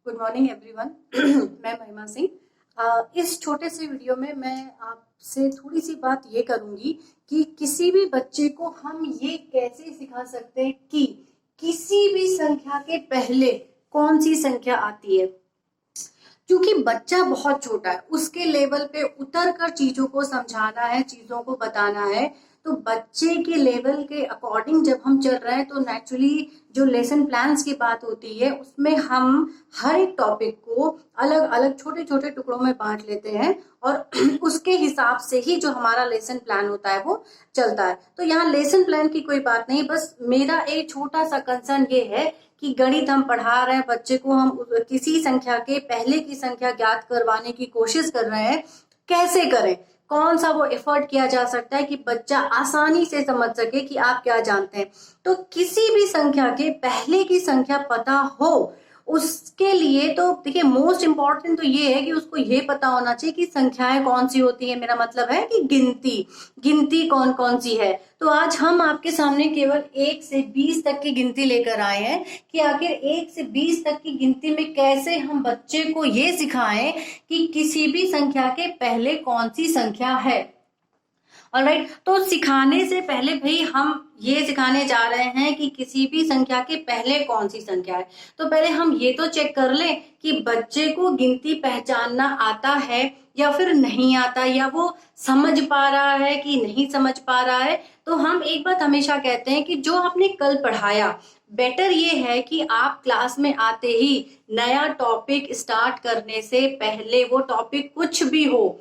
Good morning everyone. मैं महिमा सिंह। इस छोटे से वीडियो में मैं आपसे थोड़ी सी बात ये करूंगी कि किसी भी बच्चे को हम ये कैसे सिखा सकते हैं कि किसी भी संख्या के पहले कौन सी संख्या आती है। क्योंकि बच्चा बहुत छोटा है, उसके लेवल पे उतर कर चीजों को समझाना है, चीजों को बताना है। तो बच्चे के लेवल के अकॉर्डिंग जब हम चल रहे हैं तो नेचुरली जो लेसन प्लान्स की बात होती है उसमें हम हर एक टॉपिक को अलग अलग छोटे छोटे टुकड़ों में बांट लेते हैं और उसके हिसाब से ही जो हमारा लेसन प्लान होता है वो चलता है। तो यहाँ लेसन प्लान की कोई बात नहीं, बस मेरा एक छोटा सा कंसर्न ये है कि गणित हम पढ़ा रहे हैं बच्चे को, हम किसी संख्या के पहले की संख्या ज्ञात करवाने की कोशिश कर रहे हैं, कैसे करें, कौन सा वो एफर्ट किया जा सकता है कि बच्चा आसानी से समझ सके कि आप क्या जानते हैं। तो किसी भी संख्या के पहले की संख्या पता हो उसके लिए तो देखिए मोस्ट इम्पॉर्टेंट तो ये है कि उसको ये पता होना चाहिए कि संख्याएं कौन सी होती है। मेरा मतलब है कि गिनती कौन कौन सी है। तो आज हम आपके सामने केवल 1 से 20 तक की गिनती लेकर आए हैं कि आखिर 1 से 20 तक की गिनती में कैसे हम बच्चे को ये सिखाएं कि किसी भी संख्या के पहले कौन सी संख्या है। ऑलराइट, तो सिखाने से पहले भाई हम ये सिखाने जा रहे हैं कि किसी भी संख्या के पहले कौन सी संख्या है। तो पहले हम ये तो चेक कर लें कि बच्चे को गिनती पहचानना आता है या फिर नहीं आता, या वो समझ पा रहा है कि नहीं समझ पा रहा है। तो हम एक बात हमेशा कहते हैं कि जो आपने कल पढ़ाया, बेटर ये है कि आप क्लास में आते ही नया टॉपिक स्टार्ट करने से पहले वो टॉपिक कुछ भी हो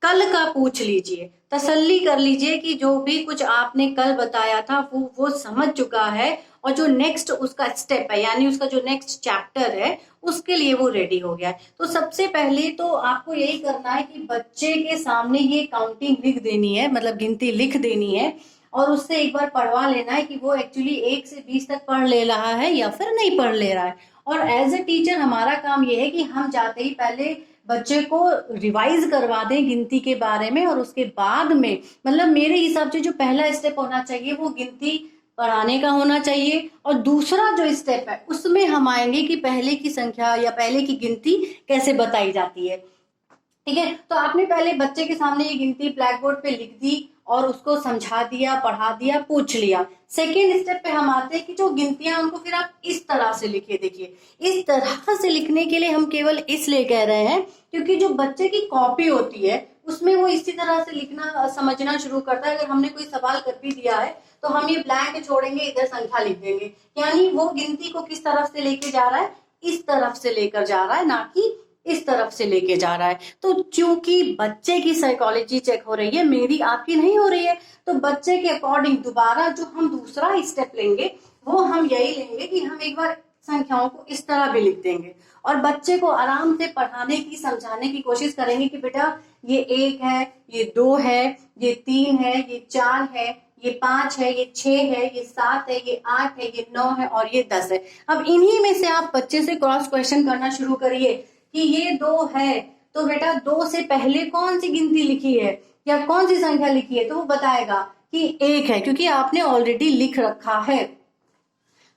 कल का पूछ लीजिए, तसल्ली कर लीजिए कि जो भी कुछ आपने कल बताया था वो समझ चुका है और जो नेक्स्ट उसका स्टेप है यानी उसका जो नेक्स्ट चैप्टर है उसके लिए वो रेडी हो गया है। तो सबसे पहले तो आपको यही करना है कि बच्चे के सामने ये काउंटिंग लिख देनी है, मतलब गिनती लिख देनी है और उससे एक बार पढ़वा लेना है कि वो एक्चुअली 1 से 20 तक पढ़ ले रहा है या फिर नहीं पढ़ ले रहा है। और एज ए टीचर हमारा काम ये है कि हम जाते ही पहले बच्चे को रिवाइज करवा दें गिनती के बारे में और उसके बाद में मतलब मेरे हिसाब से जो पहला स्टेप होना चाहिए वो गिनती पढ़ाने का होना चाहिए और दूसरा जो स्टेप है उसमें हम आएंगे कि पहले की संख्या या पहले की गिनती कैसे बताई जाती है। ठीक है, तो आपने पहले बच्चे के सामने ये गिनती ब्लैक बोर्ड पे लिख दी और उसको समझा दिया, पढ़ा दिया, पूछ लिया। सेकेंड स्टेप पे हम आते हैं कि जो गिनतियां उनको फिर आप इस तरह से लिखिए। देखिए, इस तरह से लिखने के लिए हम केवल इसलिए कह रहे हैं क्योंकि जो बच्चे की कॉपी होती है उसमें वो इसी तरह से लिखना समझना शुरू करता है। अगर हमने कोई सवाल कर भी दिया है तो हम ये ब्लैंक छोड़ेंगे, इधर संख्या लिख देंगे, यानी वो गिनती को किस तरफ से लेके जा रहा है, इस तरफ से लेकर जा रहा है, ना कि इस तरफ से लेके जा रहा है। तो चूंकि बच्चे की साइकोलॉजी चेक हो रही है, मेरी आपकी नहीं हो रही है, तो बच्चे के अकॉर्डिंग दोबारा जो हम दूसरा स्टेप लेंगे वो हम यही लेंगे कि हम एक बार संख्याओं को इस तरह भी लिख देंगे और बच्चे को आराम से पढ़ाने की, समझाने की कोशिश करेंगे कि बेटा ये 1 है, ये 2 है, ये 3 है, ये 4 है, ये 5 है, ये 6 है, ये 7 है, ये 8 है, ये 9 है और ये 10 है। अब इन्हीं में से आप बच्चे से क्रॉस क्वेश्चन करना शुरू करिए कि ये 2 है तो बेटा 2 से पहले कौन सी गिनती लिखी है या कौन सी संख्या लिखी है, तो वो बताएगा कि 1 है क्योंकि आपने ऑलरेडी लिख रखा है।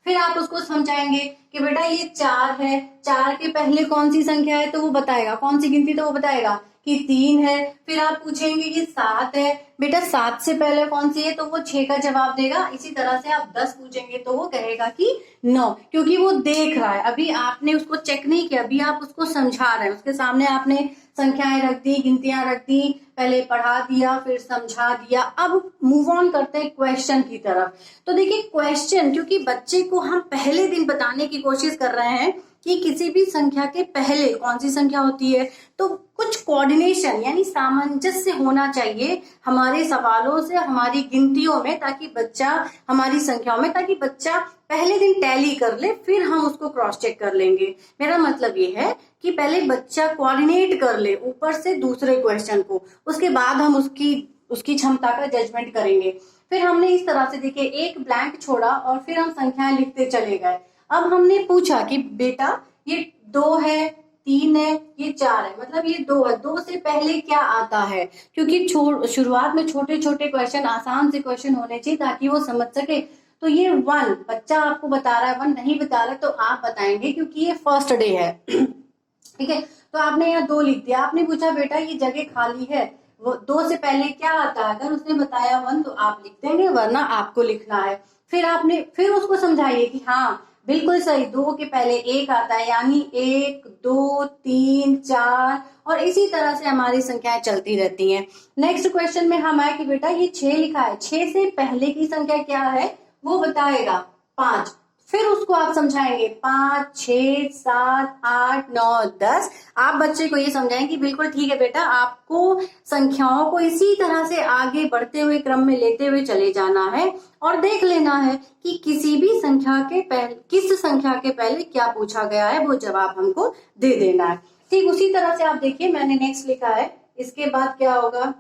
फिर आप उसको समझाएंगे कि बेटा ये 4 है, 4 के पहले कौन सी संख्या है, तो वो बताएगा कौन सी गिनती, तो वो बताएगा कि 3 है। फिर आप पूछेंगे ये 7 है, बेटा 7 से पहले कौन सी है, तो वो 6 का जवाब देगा। इसी तरह से आप 10 पूछेंगे तो वो कहेगा कि 9, क्योंकि वो देख रहा है, अभी आपने उसको चेक नहीं किया, अभी आप उसको समझा रहे हैं, उसके सामने आपने संख्याएं रख दी, गिनतियां रख दी, पहले पढ़ा दिया फिर समझा दिया। अब मूव ऑन करते हैं क्वेश्चन की तरफ। तो देखिए क्वेश्चन, क्योंकि बच्चे को हम पहले दिन बताने की कोशिश कर रहे हैं कि किसी भी संख्या के पहले कौन सी संख्या होती है, तो कुछ कोऑर्डिनेशन यानी सामंजस्य होना चाहिए हमारे सवालों से, हमारी गिनतियों में, ताकि बच्चा, हमारी संख्याओं में, ताकि बच्चा पहले दिन टैली कर ले, फिर हम उसको क्रॉस चेक कर लेंगे। मेरा मतलब ये है कि पहले बच्चा कोऑर्डिनेट कर ले ऊपर से दूसरे क्वेश्चन को, उसके बाद हम उसकी क्षमता का जजमेंट करेंगे। फिर हमने इस तरह से देखिए एक ब्लैंक छोड़ा और फिर हम संख्याएं लिखते चले गए। अब हमने पूछा कि बेटा ये 2 है, 3 है, ये 4 है, मतलब ये 2 है, 2 से पहले क्या आता है, क्योंकि शुरुआत में छोटे छोटे क्वेश्चन, आसान से क्वेश्चन होने चाहिए ताकि वो समझ सके। तो ये 1 बच्चा आपको बता रहा है, 1 नहीं बता रहा है तो आप बताएंगे क्योंकि ये फर्स्ट डे है। ठीक है, तो आपने यहाँ 2 लिख दिया। आपने पूछा बेटा ये जगह खाली है, वो 2 से पहले क्या आता है? अगर उसने बताया 1 तो आप लिख देंगे, वरना आपको लिखना है। फिर उसको समझाइए कि हाँ बिल्कुल सही, 2 के पहले 1 आता है, यानी 1 2 3 4 और इसी तरह से हमारी संख्याएं चलती रहती हैं। नेक्स्ट क्वेश्चन में हम आए कि बेटा ये 6 लिखा है, 6 से पहले की संख्या क्या है वो बताएगा, 5। फिर उसको आप समझाएंगे 5 6 7 8 9 10। आप बच्चे को ये समझाएं कि बिल्कुल ठीक है बेटा, आपको संख्याओं को इसी तरह से आगे बढ़ते हुए क्रम में लेते हुए चले जाना है और देख लेना है कि किसी भी संख्या के पहले, किस संख्या के पहले क्या पूछा गया है, वो जवाब हमको दे देना है। ठीक उसी तरह से आप देखिए, मैंने नेक्स्ट लिखा है, इसके बाद क्या होगा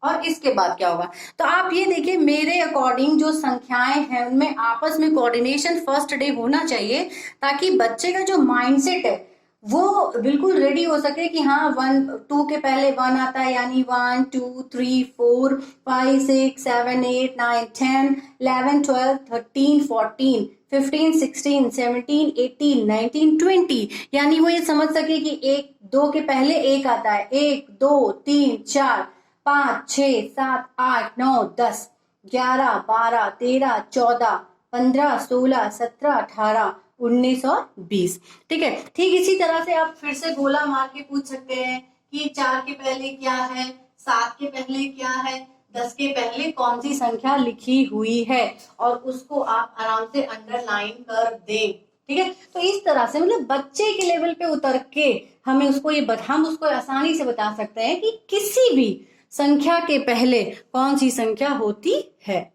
और इसके बाद क्या होगा। तो आप ये देखिए, मेरे अकॉर्डिंग जो संख्याएं हैं उनमें आपस में कोऑर्डिनेशन फर्स्ट डे होना चाहिए, ताकि बच्चे का जो माइंडसेट है वो बिल्कुल रेडी हो सके कि हाँ 1 2 के पहले 1 आता है, यानी 1 2 3 4 5 6 7 8 9 10 11 12 13 14 15 16 17 18 19 20, यानी वो ये समझ सके कि 1 2 के पहले 1 आता है, 1 2 3 4 5 6 7 8 9 10 11 12 13 14 15 16 17 18 19 और 20। ठीक है, ठीक इसी तरह से आप फिर से गोला मार के पूछ सकते हैं कि 4 के पहले क्या है, 7 के पहले क्या है, 10 के पहले कौन सी संख्या लिखी हुई है, और उसको आप आराम से अंडरलाइन कर दें। ठीक है, तो इस तरह से मतलब बच्चे के लेवल पे उतर के हम उसको आसानी से बता सकते हैं कि किसी भी संख्या के पहले कौन सी संख्या होती है।